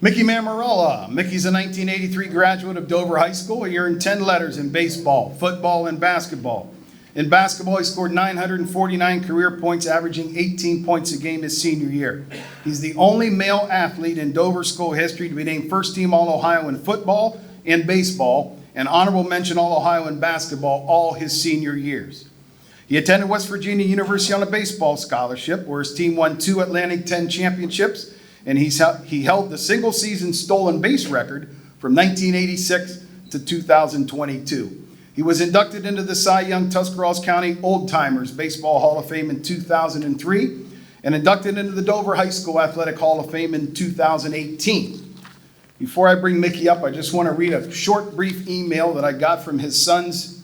Mickey Mamarella. Mickey's a 1983 graduate of Dover High School. He earned 10 letters in baseball, football, and basketball. In basketball, he scored 949 career points, averaging 18 points a game his senior year. He's the only male athlete in Dover school history to be named first team All-Ohio in football and baseball, and honorable mention All-Ohio in basketball all his senior years. He attended West Virginia University on a baseball scholarship, where his team won 2 Atlantic 10 championships, and he held the single-season stolen base record from 1986 to 2022. He was inducted into the Cy Young Tuscarawas County Old Timers Baseball Hall of Fame in 2003 and inducted into the Dover High School Athletic Hall of Fame in 2018. Before I bring Mickey up, I just want to read a short, brief email that I got from his sons,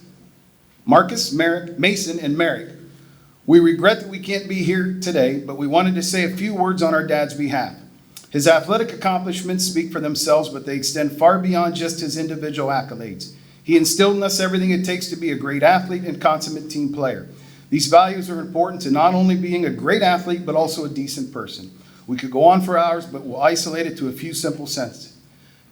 Marcus, Mason, and Merrick. We regret that we can't be here today, but we wanted to say a few words on our dad's behalf. His athletic accomplishments speak for themselves, but they extend far beyond just his individual accolades. He instilled in us everything it takes to be a great athlete and consummate team player. These values are important to not only being a great athlete, but also a decent person. We could go on for hours, but we'll isolate it to a few simple sentences.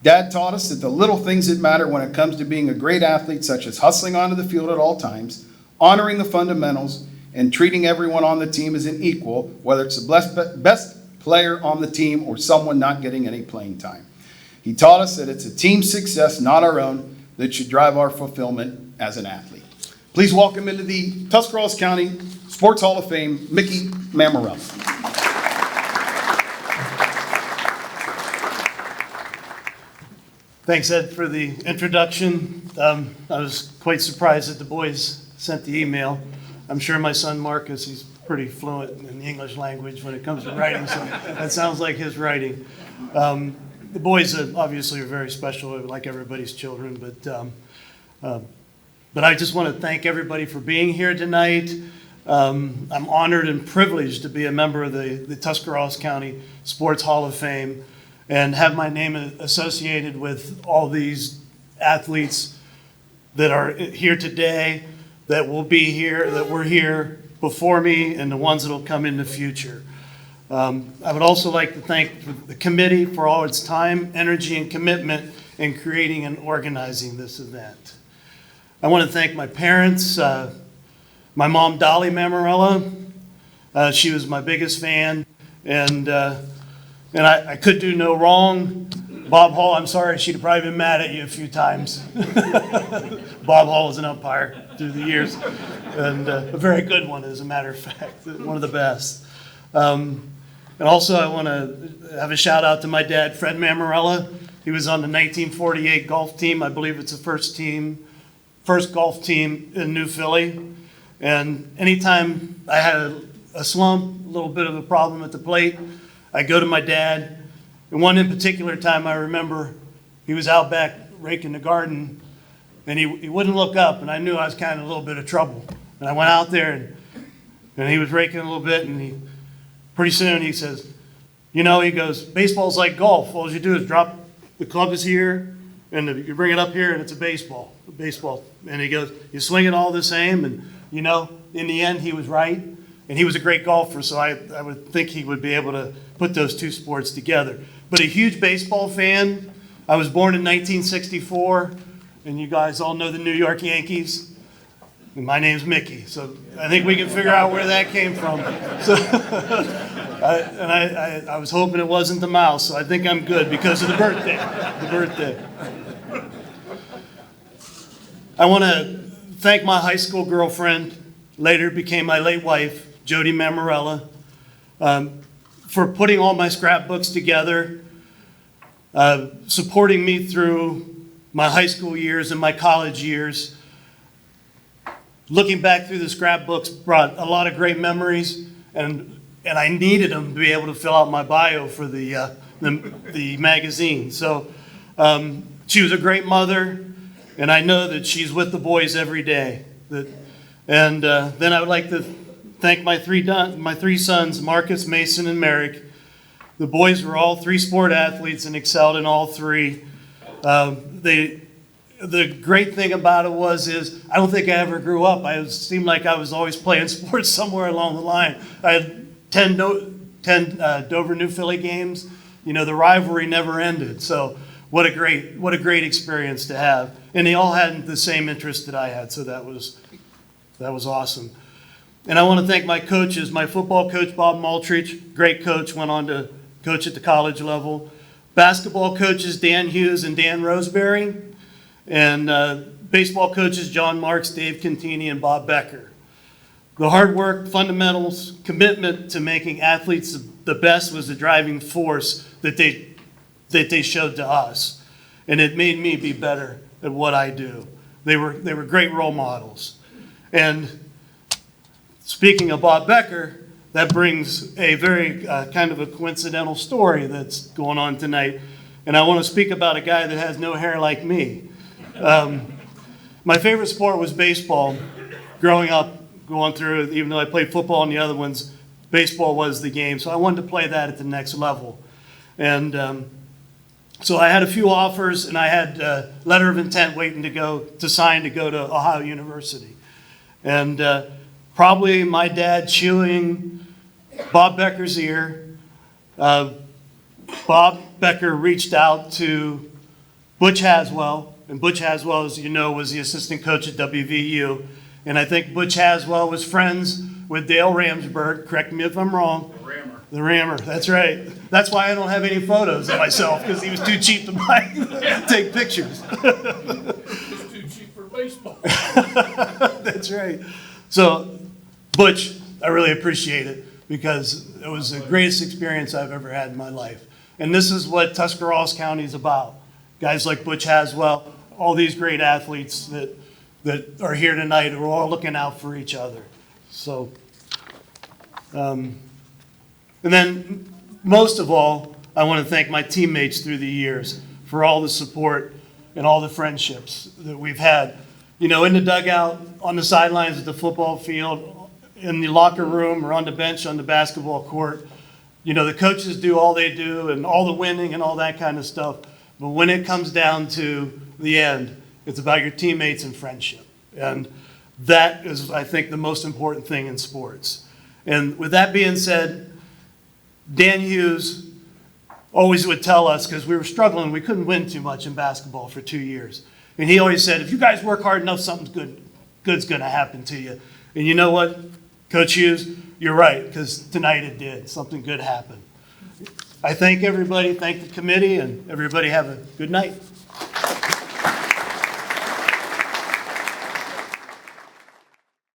Dad taught us that the little things that matter when it comes to being a great athlete, such as hustling onto the field at all times, honoring the fundamentals, and treating everyone on the team as an equal, whether it's the best player on the team or someone not getting any playing time. He taught us that it's a team success, not our own, that should drive our fulfillment as an athlete. Please welcome into the Tuscarawas County Sports Hall of Fame, Mickey Mamarella. Thanks, Ed, for the introduction. I was quite surprised that the boys sent the email. I'm sure my son Marcus, he's pretty fluent in the English language when it comes to writing, so that sounds like his writing. The boys obviously are very special, like everybody's children, but I just want to thank everybody for being here tonight. I'm honored and privileged to be a member of the Tuscarawas County Sports Hall of Fame and have my name associated with all these athletes that are here today, that will be here, that were here before me, and the ones that will come in the future. I would also like to thank the committee for all its time, energy, and commitment in creating and organizing this event. I want to thank my parents, my mom, Dolly Mamarella. She was my biggest fan, and I could do no wrong. Bob Hall, I'm sorry, she'd have probably been mad at you a few times. Bob Hall was an umpire through the years, and a very good one, as a matter of fact, one of the best. And also, I want to have a shout out to my dad, Fred Mamarella. He was on the 1948 golf team. I believe it's the first golf team in New Philly. And anytime I had a slump, a little bit of a problem at the plate, I go to my dad. And one in particular time I remember, he was out back raking the garden, and he wouldn't look up, and I knew I was kind of a little bit of trouble. And I went out there, and he was raking a little bit, and pretty soon he says, he goes, baseball's like golf. All you do is drop, the club is here, and you bring it up here, and it's a baseball. And he goes, you swing it all the same, and in the end he was right, and he was a great golfer, so I would think he would be able to put those two sports together. But a huge baseball fan. I was born in 1964, and you guys all know the New York Yankees. And my name's Mickey, so I think we can figure out where that came from. So, I was hoping it wasn't the mouse, so I think I'm good because of the birthday. I want to thank my high school girlfriend, later became my late wife, Jody Mamarella, for putting all my scrapbooks together, supporting me through my high school years and my college years. Looking back through the scrapbooks brought a lot of great memories, and I needed them to be able to fill out my bio for the magazine. So she was a great mother, and I know that she's with the boys every day. Then I would like to thank my three sons, Marcus, Mason, and Merrick. The boys were all 3 sport athletes and excelled in all 3. The great thing about it is I don't think I ever grew up. It seemed like I was always playing sports somewhere along the line. I had 10 Dover New Philly games, The rivalry never ended. So what a great experience to have. And they all had the same interest that I had, so that was awesome. And I want to thank my coaches. My football coach, Bob Maltrich, great coach, went on to coach at the college level. Basketball coaches, Dan Hughes and Dan Roseberry. And baseball coaches, John Marks, Dave Cantini, and Bob Becker. The hard work, fundamentals, commitment to making athletes the best was the driving force that they showed to us. And it made me be better at what I do. They were great role models. And speaking of Bob Becker, that brings a very kind of a coincidental story that's going on tonight. And I want to speak about a guy that has no hair like me. My favorite sport was baseball. Growing up, going through, even though I played football and the other ones, baseball was the game. So I wanted to play that at the next level. And so I had a few offers, and I had a letter of intent waiting to sign to go to Ohio University. And probably my dad chewing Bob Becker's ear. Bob Becker reached out to Butch Haswell, and Butch Haswell, as you know, was the assistant coach at WVU. And I think Butch Haswell was friends with Dale Ramsburg. Correct me if I'm wrong. The Rammer, that's right. That's why I don't have any photos of myself, because he was too cheap to take pictures. It's too cheap for baseball. That's right. So, Butch, I really appreciate it, because it was the greatest experience I've ever had in my life. And this is what Tuscarawas County is about. Guys like Butch Haswell, all these great athletes that are here tonight, we're all looking out for each other. So, and then most of all, I want to thank my teammates through the years for all the support and all the friendships that we've had. In the dugout, on the sidelines of the football field, in the locker room, or on the bench on the basketball court. The coaches do all they do and all the winning and all that kind of stuff. But when it comes down to the end, it's about your teammates and friendship. And that is, I think, the most important thing in sports. And with that being said, Dan Hughes always would tell us, because we were struggling, we couldn't win too much in basketball for 2 years. And he always said, if you guys work hard enough, something good's going to happen to you. And you know what, Coach Hughes, you're right, because tonight it did. Something good happened. I thank everybody, thank the committee, and everybody have a good night.